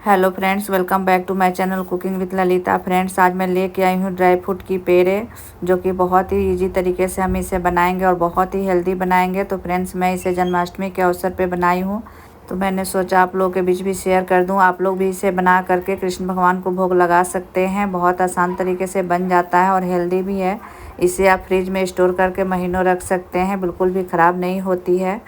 Hello friends, welcome back to my channel cooking with Lalita. Friends, आज मैं लेके आई हूँ ड्राई फ्रूट की पेड़े, जो कि बहुत ही इजी तरीके से हम इसे बनाएंगे और बहुत ही हेल्दी बनाएंगे। तो फ्रेंड्स, मैं इसे जन्माष्टमी के अवसर पे बनाई हूँ, तो मैंने सोचा आप लोगों के बीच भी शेयर कर दूँ। आप लोग भी इसे बना करके कृष्ण भगवान को भोग लगा सकते हैं। बहुत आसान तरीके से बन जाता है और हेल्दी भी है। इसे आप फ्रिज में स्टोर करके महीनों रख सकते हैं, बिल्कुल भी ख़राब नहीं होती है।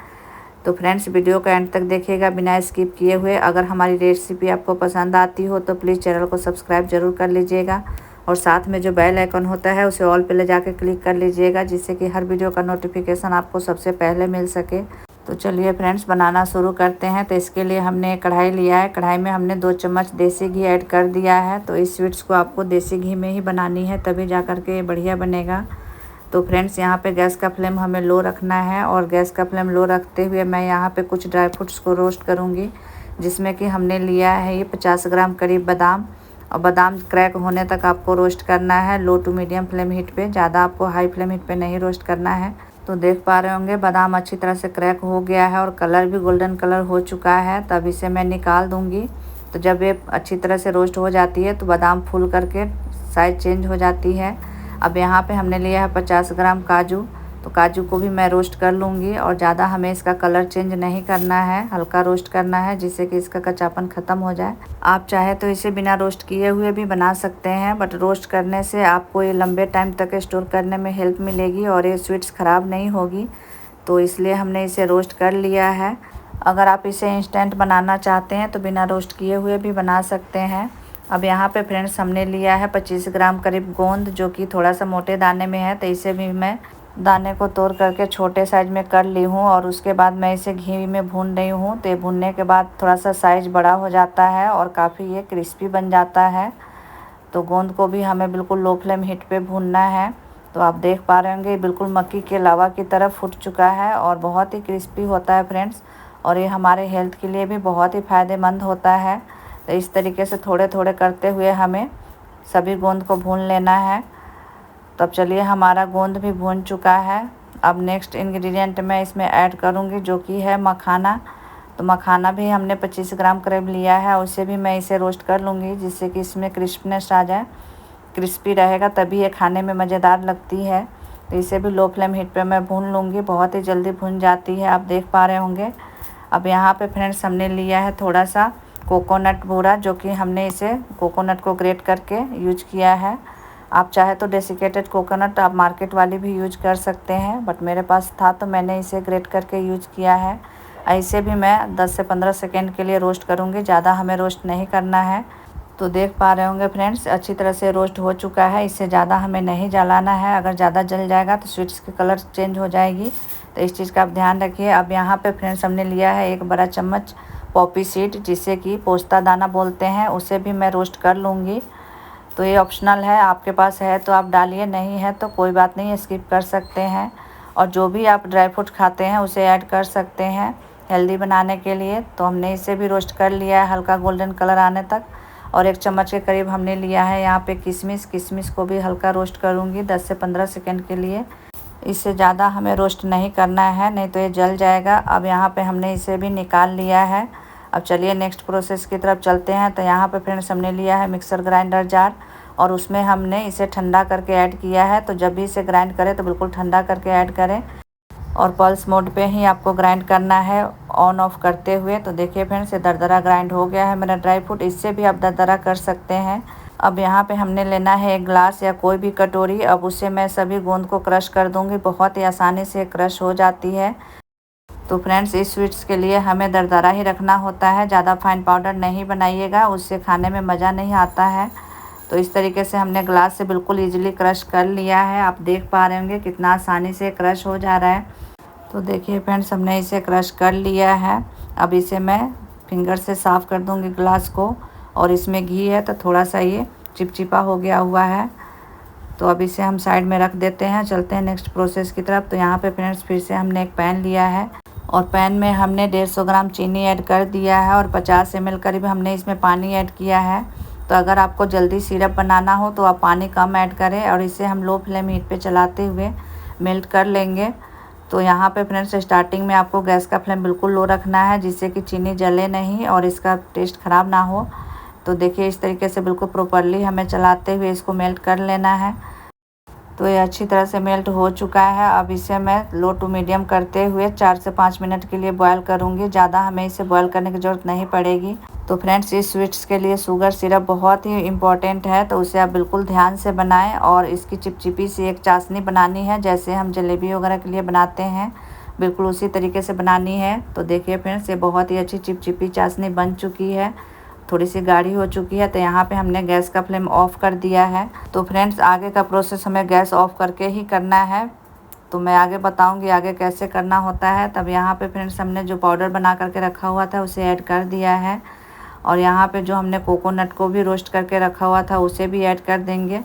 तो फ्रेंड्स, वीडियो को एंड तक देखिएगा बिना स्किप किए हुए। अगर हमारी रेसिपी आपको पसंद आती हो तो प्लीज़ चैनल को सब्सक्राइब जरूर कर लीजिएगा और साथ में जो बेल आइकन होता है उसे ऑल पे ले जाके क्लिक कर लीजिएगा, जिससे कि हर वीडियो का नोटिफिकेशन आपको सबसे पहले मिल सके। तो चलिए फ्रेंड्स, बनाना शुरू करते हैं। तो इसके लिए हमने एक कढ़ाई लिया है। कढ़ाई में हमने 2 चम्मच देसी घी ऐड कर दिया है। तो इस स्वीट्स को आपको देसी घी में ही बनानी है, तभी जा कर के बढ़िया बनेगा। तो फ्रेंड्स, यहाँ पे गैस का फ्लेम हमें लो रखना है और गैस का फ्लेम लो रखते हुए मैं यहाँ पे कुछ ड्राई फ्रूट्स को रोस्ट करूँगी, जिसमें कि हमने लिया है ये 50 ग्राम करीब बादाम। और बादाम क्रैक होने तक आपको रोस्ट करना है, लो टू मीडियम फ्लेम हीट पे। ज़्यादा आपको हाई फ्लेम हीट पे नहीं रोस्ट करना है। तो देख पा रहे होंगे बादाम अच्छी तरह से क्रैक हो गया है और कलर भी गोल्डन कलर हो चुका है। तब इसे मैं निकाल दूँगी। तो जब ये अच्छी तरह से रोस्ट हो जाती है तो बादाम फूल करके साइज चेंज हो जाती है। अब यहाँ पे हमने लिया है 50 ग्राम काजू। तो काजू को भी मैं रोस्ट कर लूँगी और ज़्यादा हमें इसका कलर चेंज नहीं करना है, हल्का रोस्ट करना है, जिससे कि इसका कच्चापन ख़त्म हो जाए। आप चाहे तो इसे बिना रोस्ट किए हुए भी बना सकते हैं, बट रोस्ट करने से आपको ये लंबे टाइम तक स्टोर करने में हेल्प मिलेगी और ये स्वीट्स ख़राब नहीं होगी। तो इसलिए हमने इसे रोस्ट कर लिया है। अगर आप इसे इंस्टेंट बनाना चाहते हैं तो बिना रोस्ट किए हुए भी बना सकते हैं। अब यहाँ पे फ्रेंड्स हमने लिया है 25 ग्राम करीब गोंद, जो कि थोड़ा सा मोटे दाने में है। तो इसे भी मैं दाने को तोड़ करके छोटे साइज में कर ली हूँ और उसके बाद मैं इसे घी में भून रही हूँ। तो ये भूनने के बाद थोड़ा सा साइज़ बड़ा हो जाता है और काफ़ी ये क्रिस्पी बन जाता है। तो गोंद को भी हमें बिल्कुल लो फ्लेम हीट पे भूनना है। तो आप देख पा रहे होंगे बिल्कुल मक्की के लावा की तरह फूट चुका है और बहुत ही क्रिस्पी होता है फ्रेंड्स। और ये हमारे हेल्थ के लिए भी बहुत ही फ़ायदेमंद होता है। तो इस तरीके से थोड़े थोड़े करते हुए हमें सभी गोंद को भून लेना है। तो अब चलिए, हमारा गोंद भी भून चुका है। अब नेक्स्ट इंग्रेडिएंट मैं इसमें ऐड करूँगी, जो कि है मखाना। तो मखाना भी हमने 25 ग्राम करीब लिया है, उसे भी मैं इसे रोस्ट कर लूँगी, जिससे कि इसमें क्रिस्पनेस आ जाए। क्रिस्पी रहेगा तभी ये खाने में मज़ेदार लगती है। तो इसे भी लो फ्लेम हीट पे मैं भून लूँगी, बहुत ही जल्दी भून जाती है, आप देख पा रहे होंगे। अब यहाँ पे फ्रेंड्स हमने लिया है थोड़ा सा कोकोनट बूरा, जो कि हमने इसे कोकोनट को ग्रेट करके यूज किया है। आप चाहे तो डेसिकेटेड कोकोनट आप मार्केट वाली भी यूज कर सकते हैं, बट मेरे पास था तो मैंने इसे ग्रेट करके यूज किया है। ऐसे भी मैं 10 से 15 सेकेंड के लिए रोस्ट करूँगी, ज़्यादा हमें रोस्ट नहीं करना है। तो देख पा रहे होंगे फ्रेंड्स, अच्छी तरह से रोस्ट हो चुका है। इससे ज़्यादा हमें नहीं जलाना है, अगर ज़्यादा जल जाएगा तो स्वीट्स की कलर चेंज हो जाएगी। तो इस चीज़ का आप ध्यान रखिए। अब यहाँ पे फ्रेंड्स हमने लिया है 1 बड़ा चम्मच पॉपी सीड, जिसे कि पोस्ता दाना बोलते हैं, उसे भी मैं रोस्ट कर लूँगी। तो ये ऑप्शनल है, आपके पास है तो आप डालिए, नहीं है तो कोई बात नहीं, स्किप कर सकते हैं। और जो भी आप ड्राई फ्रूट खाते हैं उसे ऐड कर सकते हैं हेल्दी बनाने के लिए। तो हमने इसे भी रोस्ट कर लिया है हल्का गोल्डन कलर आने तक। और 1 चम्मच के करीब हमने लिया है यहाँ पे किशमिश। किशमिश को भी हल्का रोस्ट करूँगी 10 से 15 सेकेंड के लिए। इससे ज़्यादा हमें रोस्ट नहीं करना है, नहीं तो ये जल जाएगा। अब यहाँ पे हमने इसे भी निकाल लिया है। अब चलिए नेक्स्ट प्रोसेस की तरफ चलते हैं। तो यहाँ पे फ्रेंड्स हमने लिया है मिक्सर ग्राइंडर जार और उसमें हमने इसे ठंडा करके ऐड किया है। तो जब भी इसे ग्राइंड करें तो बिल्कुल ठंडा करके ऐड करें और पल्स मोड पे ही आपको ग्राइंड करना है, ऑन ऑफ करते हुए। तो देखिए फ्रेंड्स, ये दरदरा ग्राइंड हो गया है मेरा ड्राई फ्रूट। इससे भी आप दरदरा कर सकते हैं। अब यहाँ पे हमने लेना है एक ग्लास या कोई भी कटोरी। अब उसे मैं सभी गोंद को क्रश कर दूँगी, बहुत ही आसानी से क्रश हो जाती है। तो फ्रेंड्स, इस स्वीट्स के लिए हमें दरदरा ही रखना होता है, ज़्यादा फाइन पाउडर नहीं बनाइएगा, उससे खाने में मज़ा नहीं आता है। तो इस तरीके से हमने ग्लास से बिल्कुल ईजिली क्रश कर लिया है। आप देख पा रहे होंगे कितना आसानी से क्रश हो जा रहा है। तो देखिए फ्रेंड्स, हमने इसे क्रश कर लिया है। अब इसे मैं फिंगर से साफ़ कर दूँगी ग्लास को। और इसमें घी है तो थोड़ा सा ये चिपचिपा हो गया हुआ है। तो अब इसे हम साइड में रख देते हैं, चलते हैं नेक्स्ट प्रोसेस की तरफ। तो यहाँ पे फ्रेंड्स फिर से हमने एक पैन लिया है और पैन में हमने 150 ग्राम चीनी ऐड कर दिया है और 50 ml करीब हमने इसमें पानी ऐड किया है। तो अगर आपको जल्दी सिरप बनाना हो तो आप पानी कम ऐड करें और इसे हम लो फ्लेम हीट पे चलाते हुए मेल्ट कर लेंगे। तो यहाँ पे फ्रेंड्स स्टार्टिंग में आपको गैस का फ्लेम बिल्कुल लो रखना है, जिससे कि चीनी जले नहीं और इसका टेस्ट ख़राब ना हो। तो देखिए इस तरीके से बिल्कुल प्रॉपरली हमें चलाते हुए इसको मेल्ट कर लेना है। तो ये अच्छी तरह से मेल्ट हो चुका है। अब इसे मैं लो टू मीडियम करते हुए 4 से 5 मिनट के लिए बॉयल करूँगी। ज़्यादा हमें इसे बॉयल करने की ज़रूरत नहीं पड़ेगी। तो फ्रेंड्स, इस स्वीट्स के लिए शुगर सिरप बहुत ही इम्पॉर्टेंट है, तो उसे आप बिल्कुल ध्यान से बनाएं। और इसकी चिपचिपी सी एक चाशनी बनानी है, जैसे हम जलेबी वगैरह के लिए बनाते हैं, बिल्कुल उसी तरीके से बनानी है। तो देखिए फ्रेंड्स, ये बहुत ही अच्छी चिपचिपी चाशनी बन चुकी है, थोड़ी सी गाढ़ी हो चुकी है। तो यहाँ पे हमने गैस का फ्लेम ऑफ कर दिया है। तो फ्रेंड्स, आगे का प्रोसेस हमें गैस ऑफ करके ही करना है। तो मैं आगे बताऊंगी आगे कैसे करना होता है। तब यहाँ पे फ्रेंड्स, हमने जो पाउडर बना करके रखा हुआ था उसे ऐड कर दिया है। और यहाँ पे जो हमने कोकोनट को भी रोस्ट करके रखा हुआ था उसे भी ऐड कर देंगे।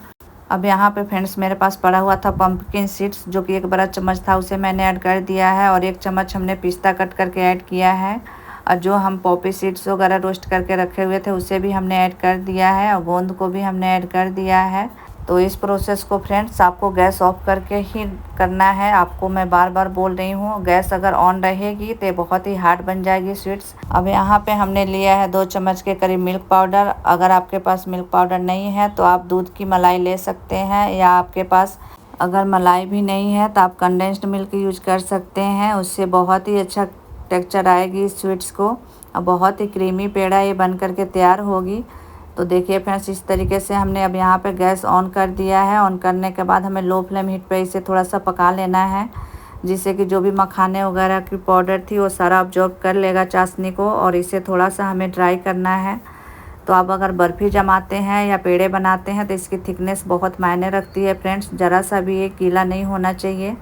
अब यहाँ पे फ्रेंड्स, मेरे पास पड़ा हुआ था पंपकिन सीड्स, जो कि 1 बड़ा चम्मच था, उसे मैंने ऐड कर दिया है। और 1 चम्मच हमने पिस्ता कट करके ऐड किया है। और जो हम पॉपी सीड्स वगैरह रोस्ट करके रखे हुए थे उसे भी हमने ऐड कर दिया है। और गोंद को भी हमने ऐड कर दिया है। तो इस प्रोसेस को फ्रेंड्स आपको गैस ऑफ करके ही करना है। आपको मैं बार बार बोल रही हूँ, गैस अगर ऑन रहेगी तो बहुत ही हार्ड बन जाएगी स्वीट्स। अब यहाँ पे हमने लिया है 2 चम्मच के करीब मिल्क पाउडर। अगर आपके पास मिल्क पाउडर नहीं है तो आप दूध की मलाई ले सकते हैं, या आपके पास अगर मलाई भी नहीं है तो आप कंडेंस्ड मिल्क यूज कर सकते हैं। उससे बहुत ही अच्छा टेक्सचर आएगी इस स्वीट्स को, और बहुत ही क्रीमी पेड़ा ये बन करके तैयार होगी। तो देखिए फ्रेंड्स, इस तरीके से हमने अब यहाँ पे गैस ऑन कर दिया है। ऑन करने के बाद हमें लो फ्लेम हीट पे इसे थोड़ा सा पका लेना है, जिससे कि जो भी मखाने वगैरह की पाउडर थी वो सारा अब्जॉर्ब कर लेगा चाशनी को। और इसे थोड़ा सा हमें ड्राई करना है। तो आप अगर बर्फ़ी जमाते हैं या पेड़े बनाते हैं तो इसकी थिकनेस बहुत मायने रखती है फ्रेंड्स। ज़रा सा भी ये गीला नहीं होना चाहिए,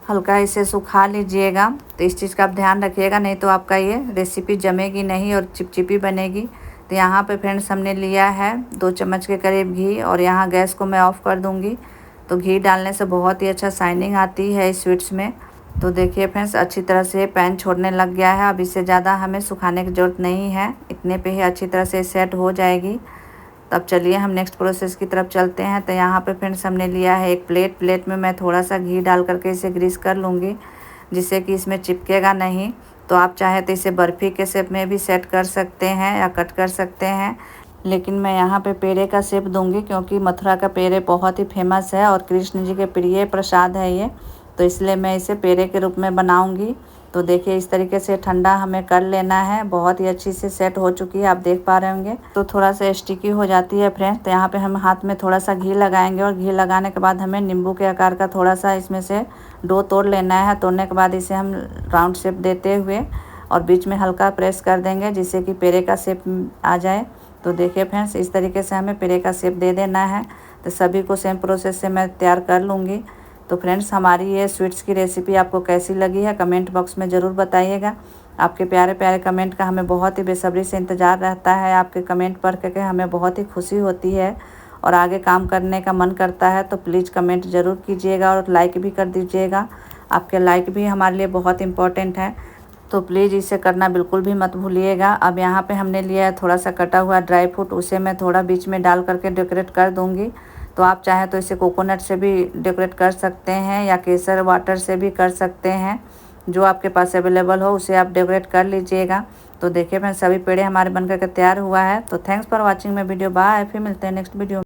हल्का इसे सुखा लीजिएगा। तो इस चीज़ का आप ध्यान रखिएगा, नहीं तो आपका ये रेसिपी जमेगी नहीं और चिपचिपी बनेगी। तो यहाँ पे फ्रेंड्स, हमने लिया है 2 चम्मच के करीब घी। और यहाँ गैस को मैं ऑफ़ कर दूँगी। तो घी डालने से बहुत ही अच्छा शाइनिंग आती है इस स्वीट्स में। तो देखिए फ्रेंड्स, अच्छी तरह से पैन छोड़ने लग गया है। अब इससे ज़्यादा हमें सुखाने की ज़रूरत नहीं है, इतने पे ही अच्छी तरह से सेट हो जाएगी। तब चलिए हम नेक्स्ट प्रोसेस की तरफ चलते हैं। तो यहाँ पे फ्रेंड्स, हमने लिया है एक प्लेट में मैं थोड़ा सा घी डाल करके इसे ग्रीस कर लूँगी, जिससे कि इसमें चिपकेगा नहीं। तो आप चाहे तो इसे बर्फ़ी के शेप में भी सेट कर सकते हैं या कट कर सकते हैं, लेकिन मैं यहाँ पे पेड़े का शेप दूंगी, क्योंकि मथुरा का पेड़े बहुत ही फेमस है और कृष्ण जी के प्रिय प्रसाद है ये। तो इसलिए मैं इसे पेड़े के रूप में बनाऊंगी। तो देखिए इस तरीके से ठंडा हमें कर लेना है। बहुत ही अच्छी से सेट हो चुकी है, आप देख पा रहे होंगे। तो थोड़ा सा स्टिकी हो जाती है फ्रेंड्स। तो यहाँ पे हम हाथ में थोड़ा सा घी लगाएंगे, और घी लगाने के बाद हमें नींबू के आकार का थोड़ा सा इसमें से डो तोड़ लेना है। तोड़ने के बाद इसे हम राउंड शेप देते हुए और बीच में हल्का प्रेस कर देंगे, जिससे कि पेड़े का शेप आ जाए। तो देखिए फ्रेंड्स, इस तरीके से हमें पेड़े का शेप दे देना है। तो सभी को सेम प्रोसेस से मैं तैयार कर लूँगी। तो फ्रेंड्स, हमारी ये स्वीट्स की रेसिपी आपको कैसी लगी है कमेंट बॉक्स में ज़रूर बताइएगा। आपके प्यारे प्यारे कमेंट का हमें बहुत ही बेसब्री से इंतज़ार रहता है। आपके कमेंट पढ़ करके हमें बहुत ही खुशी होती है और आगे काम करने का मन करता है। तो प्लीज़ कमेंट ज़रूर कीजिएगा और लाइक भी कर दीजिएगा। आपके लाइक भी हमारे लिए बहुत इम्पोर्टेंट है, तो प्लीज़ इसे करना बिल्कुल भी मत भूलिएगा। अब यहाँ पे हमने लिया है थोड़ा सा कटा हुआ ड्राई फ्रूट, उसे मैं थोड़ा बीच में डाल करके डेकोरेट कर दूँगी। तो आप चाहें तो इसे कोकोनट से भी डेकोरेट कर सकते हैं या केसर वाटर से भी कर सकते हैं, जो आपके पास अवेलेबल हो उसे आप डेकोरेट कर लीजिएगा। तो देखिए फ्रेंड्स, सभी पेड़े हमारे बनकर के तैयार हुआ है। तो thanks for watching my video. Bye, फिर मिलते हैं नेक्स्ट वीडियो।